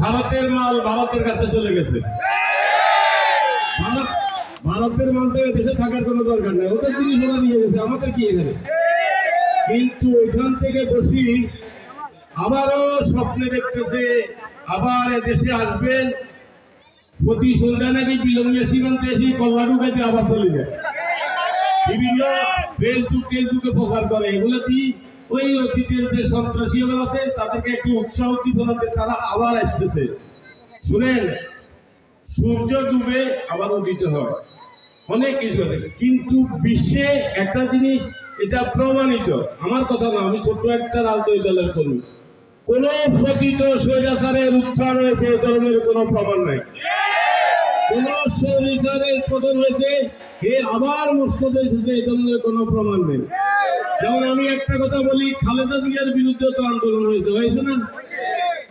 ভারতের মাল ভারতের কাছে চলে গেছে। ভারতের মালটা দেশে থাকার কোনো দরকার নেই, ওদের জিনিস ওরা নিয়ে গেছে, আমাদের কি এখানে। কিন্তু ওইখান থেকে বসি আবারও স্বপ্নে দেখতেছে আবার এদেশে আসবেন, প্রতি সন্ধ্যা নাকি বিলম্বিয়া সীমান্তে এসে কল্লা ঢুকাইতে আবার চলে যায়, বিভিন্ন ফেসবুকে প্রচার করে। এগুলো দিয়ে ওই অতীতের যে সন্ত্রাসী আছে তাদেরকে একটু উৎসাহ উদ্দীপনাতে তারা আবার আসতেছে। শুনেন, সূর্য ডুবে আবার উদিত হয়, অনেক কিছু আছে, কিন্তু বিশ্বে একটা জিনিস এটা প্রমাণিত, আমার কথা না, আমি ছোট্ট একটা রাজনৈতিক দলের কর্মী, কোন প্রকৃত স্বৈরাচারের উত্থান হয়েছে এই ধরনের কোনো প্রমাণ নাই। কোন স্বৈরাচারের পতন হয়েছে এ আবার মসনদে এসেছে এই ধরনের কোনো প্রমাণ নেই। যেমন আমি একটা কথা বলি, খালেদা জিয়ার বিরুদ্ধে তো আন্দোলন হয়েছে না?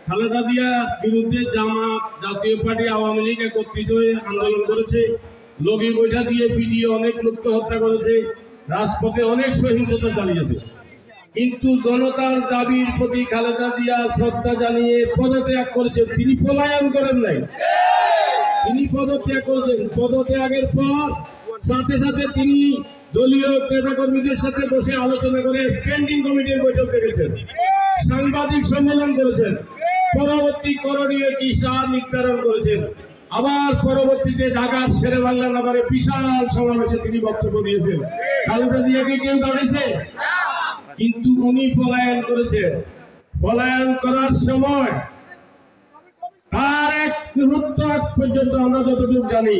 খালেদা জিয়ার বিরুদ্ধে জামাত, জাতীয় পার্টি, আওয়ামী লীগ একত্রিত হয়ে আন্দোলন করেছে, লগি বৈঠা দিয়ে পিটিয়ে অনেক লোককে হত্যা করেছে, রাজপথে অনেক সহিংসতা চালিয়েছে। কিন্তু জনতার দাবির প্রতি খালেদা জিয়া শ্রদ্ধা জানিয়ে পদত্যাগ করেছেন, তিনি পলায়ন করেন নাই, তিনি পদত্যাগ করেছেন। পদত্যাগের পর সাথে সাথে তিনি দলীয় নেতাকর্মীদের সাথে বসে আলোচনা করে স্ট্যান্ডিং কমিটির বৈঠক ডেকেছেন, সাংবাদিক সম্মেলন করেছেন, পরবর্তী করণীয় কি তা নির্ধারণ করেছেন। আবার পরবর্তীতে ঢাকার শেরে বাংলা নগরে বিশাল সমাবেশে তিনি বক্তব্য দিয়েছেন। খালেদা জিয়াকে কেউ দাঁড়িয়েছে? কিন্তু উনি পলায়ন করেছেন। পলায়ন করার সময় তার এক মুহূর্ত পর্যন্ত আমরা যতটুকু জানি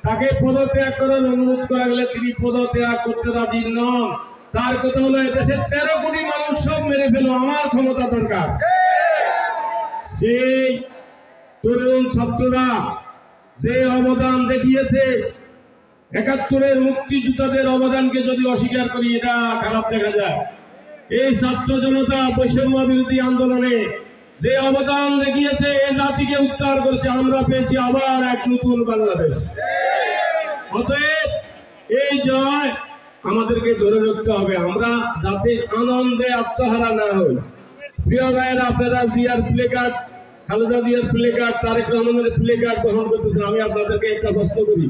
তাকে পদত্যাগ করার অনুরোধ করা গেলে তিনি পদত্যাগ করতে রাজি নন। তার কথা হলো দেশের 13 কোটি মানুষ সব মেরে ফেলো, আমার ক্ষমতা দরকার। সেই তরুণ ছাত্ররা যে অবদান দেখিয়েছে, 71-এর মুক্তিযোদ্ধাদের অবদানকে যদি অস্বীকার করি এটা খারাপ দেখা যায়। এই ছাত্র জনতা বৈষম্য বিরোধী আন্দোলনে যে অবদান দেখিয়েছে, এই জাতিকে উদ্ধার করেছে, আমরা পেয়েছি আবার এক নতুন বাংলাদেশ। অতএব এই জয় আমাদেরকে ধরে রাখতে হবে, আমরা যাতে আনন্দে আত্মহারা না হই। প্রিয় ভাইয়েরা, আপনারা জিয়ার প্লে কার্ড, খালেদা জিয়ার প্লে কার্ড, তারেক রহমানের প্লে কার্ড গ্রহণ করতেছেন। আমি আপনাদেরকে একটা প্রশ্ন করি,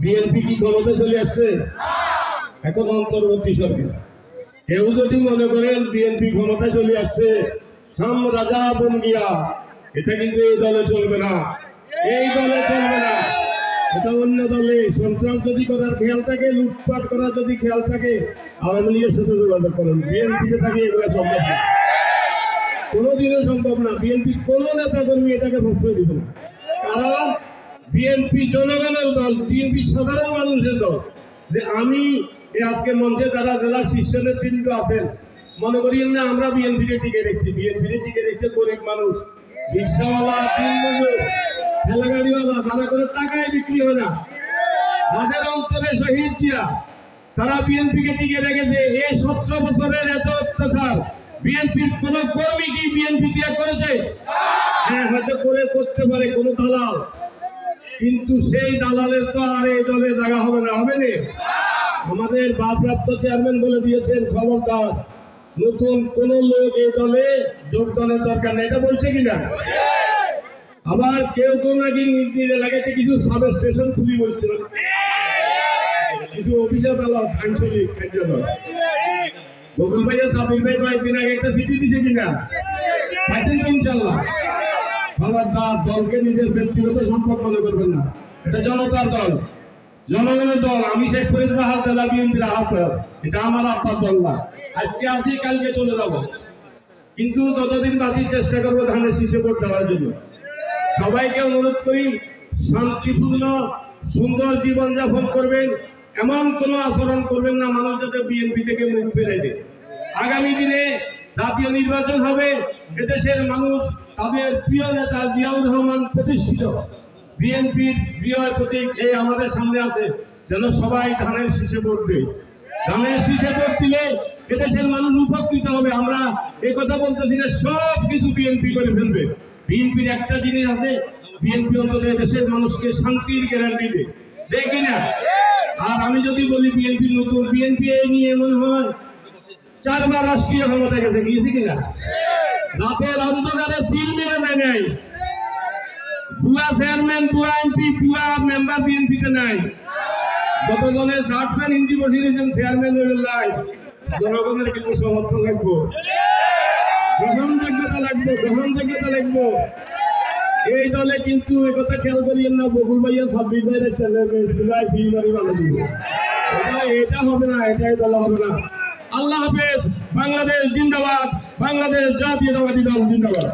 বিএনপি কি ক্ষমতায় চলে আসছে? এখন অন্তর্বর্তী সরকার। কেউ যদি মনে করেন বিএনপি ক্ষমতায় চলে আসছে, হাম রাজা বন গিয়া, এটা কিন্তু এই দলে চলবে না, এই দলে চলবে না, এটা অন্য দলে। সন্ত্রাস যদি করার খেয়াল থাকে, লুটপাট করার যদি খেয়াল থাকে, আওয়ামী লীগের সাথে যোগাযোগ করেন। বিএনপিতে থাকে এগুলো সম্ভব না, কোনোদিনও সম্ভব না। বিএনপি কোন নেতা কর্মী এটাকে প্রশ্রয় দিবে না, কারণ বিএনপি জনগণের দল, বিএনপি সাধারণ মানুষের দল। যে আমি আজকে মঞ্চে যারা জেলা শীর্ষ নেতৃত্ব আছেন, মনে করিয়েন না আমরা বিএনপিকে টিকে রেখেছি। বিএনপিকে টিকে রেখেছে গরিব মানুষ, রিক্সাওয়ালা, দিনমজুর, ঠেলাগাড়িওয়ালা, যারা করে টাকায় বিক্রি হয় না, তাদের অন্তরে শহীদ জিয়া, তারা বিএনপিকে টিকে রেখেছে। এই 17 বছরের এত অত্যাচার বিএনপির কোন কর্মী কি বিএনপি দিয়ে করেছে? হ্যাঁ, হয়তো করতে পারে কোন দালাল, কিন্তু সেই দালালের তো আর এই দলে জায়গা হবে না, হবে না। আমাদের ভারপ্রাপ্ত চেয়ারম্যান বলে দিয়েছেন, খবরদার নতুন কোন লোক এই দলে যোগদানের দরকার নেই, এটা বলছে কিনা? আবার কেউ কেউ নাকি নিজ নিজ এলাকাতে কিছু সাব স্টেশন খুলি বলছিল, কিছু অফিস আদালত, আঞ্চলিক কার্যালয়। বকুল ভাইয়া, সাবির ভাই কয়েকদিন আগে একটা চিঠি দিছে কিনা? পাইছেন তো ইনশাল্লাহ। খবরদার দলকে নিজের ব্যক্তিগত সম্পদ মনে করবেন না, এটা জনতার দল, জনগণের দল। আমি শেখ ফরিদ বাহার জেলা বিএনপির আহ্বায়ক, এটা আমার আব্বার দল না। আজকে আসি, কালকে চলে যাব, কিন্তু যতদিন বাঁচির চেষ্টা করবো ধানের শীষে ভোট দেওয়ার জন্য। সবাইকে অনুরোধ করি, শান্তিপূর্ণ সুন্দর জীবনযাপন করবেন, এমন কোনো আচরণ করবেন না মানুষ যাতে বিএনপি থেকে মুখ ফেরাই দেয়। আগামী দিনে জাতীয় নির্বাচন হবে, এদেশের মানুষ তাদের প্রিয় নেতা জিয়াউর রহমান প্রতিষ্ঠিত বিএনপির প্রিয় প্রতীক এই আমাদের সামনে আছে, যেন সবাই ধানের শীষে ভোট দেয়। ধানের শীষে ভোট দিলে এদেশের মানুষ উপকৃত হবে। আমরা এই কথা বলতেছি না সব কিছু বিএনপি করে ফেলবে। বিএনপির একটা জিনিস আছে, বিএনপি অন্তত দেশের মানুষকে শান্তির গ্যারান্টি দেয়, দেখি না। আর আমি যদি বলি বিএনপি নতুন, বিএনপি এই নিয়ে মনে হয় 4 বার রাষ্ট্রীয় ক্ষমতা গেছে, গিয়েছি কিনা? রাতের অন্ধকারে সিল মেরে দেয় নাই, ভুয়া চেয়ারম্যান, ভুয়া এমপি, ভুয়া মেম্বার বিএনপিতে নাই। যতজনে শার্ট প্যান্ট হিন্দি বসিয়ে দিয়েছেন চেয়ারম্যান লাই, জনগণের কিন্তু সমর্থন লাগবো, গ্রহণযোগ্যতা লাগবে, গ্রহণযোগ্যতা লাগবো। এই দলে কিন্তু একথা খেয়াল করিয়েন না, বকুল ভাইয়া 26 ভাইয়ের ছেলে মেয়ে সিমারি ভালো দিব, এটা হবে না, এটাই দল হবে না। আল্লাহ হাফেজ। বাংলাদেশ জিন্দাবাদ, বাংলাদেশ জাতীয়তাবাদী দল জিন্দাবাদ।